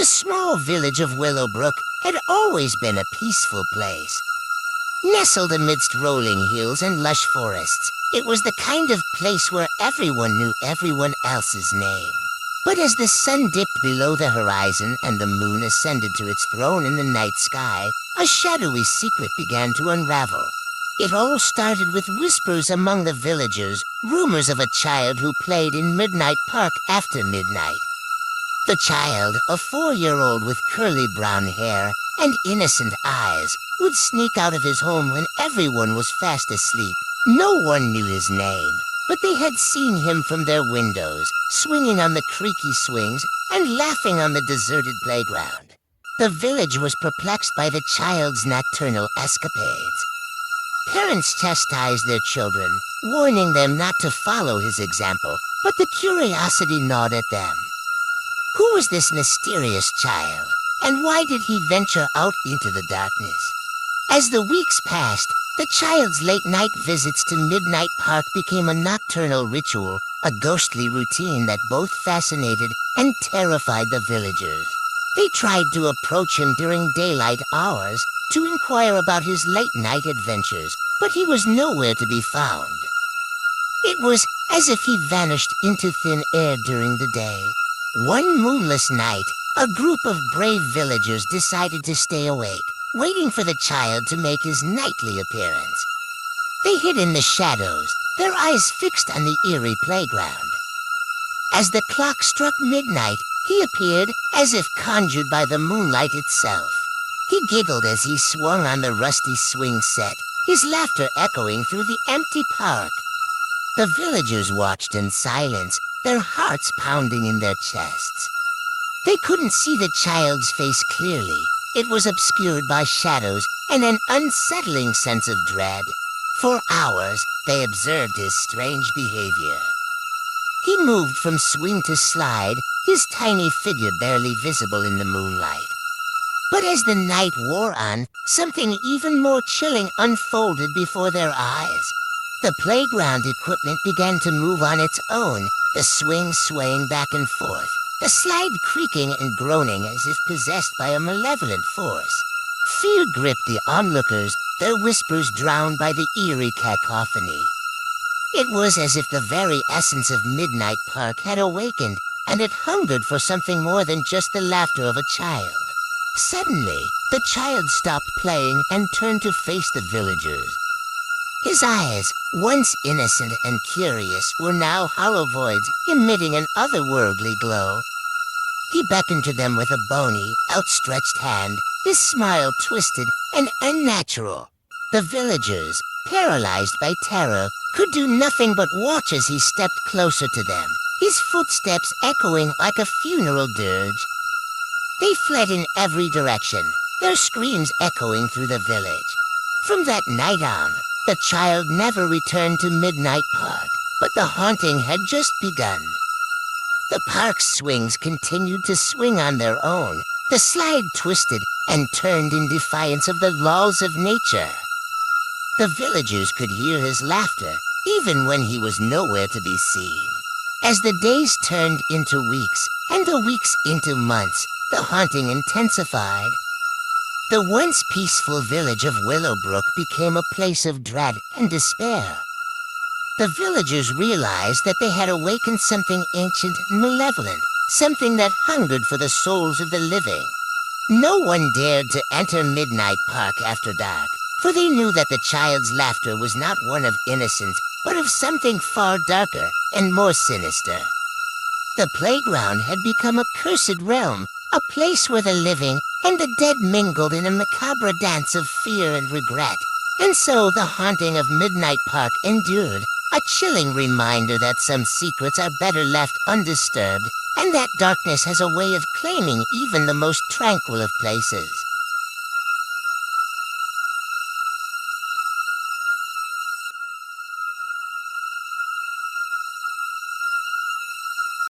The small village of Willowbrook had always been a peaceful place. Nestled amidst rolling hills and lush forests, it was the kind of place where everyone knew everyone else's name. But as the sun dipped below the horizon and the moon ascended to its throne in the night sky, a shadowy secret began to unravel. It all started with whispers among the villagers, rumors of a child who played in Midnight Park after midnight. The child, a 4-year-old with curly brown hair and innocent eyes, would sneak out of his home when everyone was fast asleep. No one knew his name, but they had seen him from their windows, swinging on the creaky swings and laughing on the deserted playground. The village was perplexed by the child's nocturnal escapades. Parents chastised their children, warning them not to follow his example, but the curiosity gnawed at them. Who was this mysterious child, and why did he venture out into the darkness? As the weeks passed, the child's late-night visits to Midnight Park became a nocturnal ritual, a ghostly routine that both fascinated and terrified the villagers. They tried to approach him during daylight hours to inquire about his late-night adventures, but he was nowhere to be found. It was as if he vanished into thin air during the day. One moonless night, a group of brave villagers decided to stay awake, waiting for the child to make his nightly appearance. They hid in the shadows, their eyes fixed on the eerie playground. As the clock struck midnight, he appeared as if conjured by the moonlight itself. He giggled as he swung on the rusty swing set, his laughter echoing through the empty park. The villagers watched in silence, their hearts pounding in their chests. They couldn't see the child's face clearly. It was obscured by shadows and an unsettling sense of dread. For hours, they observed his strange behavior. He moved from swing to slide, his tiny figure barely visible in the moonlight. But as the night wore on, something even more chilling unfolded before their eyes. The playground equipment began to move on its own, the swing swaying back and forth, the slide creaking and groaning as if possessed by a malevolent force. Fear gripped the onlookers, their whispers drowned by the eerie cacophony. It was as if the very essence of Midnight Park had awakened, and it hungered for something more than just the laughter of a child. Suddenly, the child stopped playing and turned to face the villagers. His eyes, once innocent and curious, were now hollow voids emitting an otherworldly glow. He beckoned to them with a bony, outstretched hand, his smile twisted and unnatural. The villagers, paralyzed by terror, could do nothing but watch as he stepped closer to them, his footsteps echoing like a funeral dirge. They fled in every direction, their screams echoing through the village. From that night on, the child never returned to Midnight Park, but the haunting had just begun. The park's swings continued to swing on their own. The slide twisted and turned in defiance of the laws of nature. The villagers could hear his laughter, even when he was nowhere to be seen. As the days turned into weeks, and the weeks into months, the haunting intensified. The once peaceful village of Willowbrook became a place of dread and despair. The villagers realized that they had awakened something ancient and malevolent, something that hungered for the souls of the living. No one dared to enter Midnight Park after dark, for they knew that the child's laughter was not one of innocence, but of something far darker and more sinister. The playground had become a cursed realm, a place where the living and the dead mingled in a macabre dance of fear and regret. And so the haunting of Midnight Park endured, a chilling reminder that some secrets are better left undisturbed, and that darkness has a way of claiming even the most tranquil of places.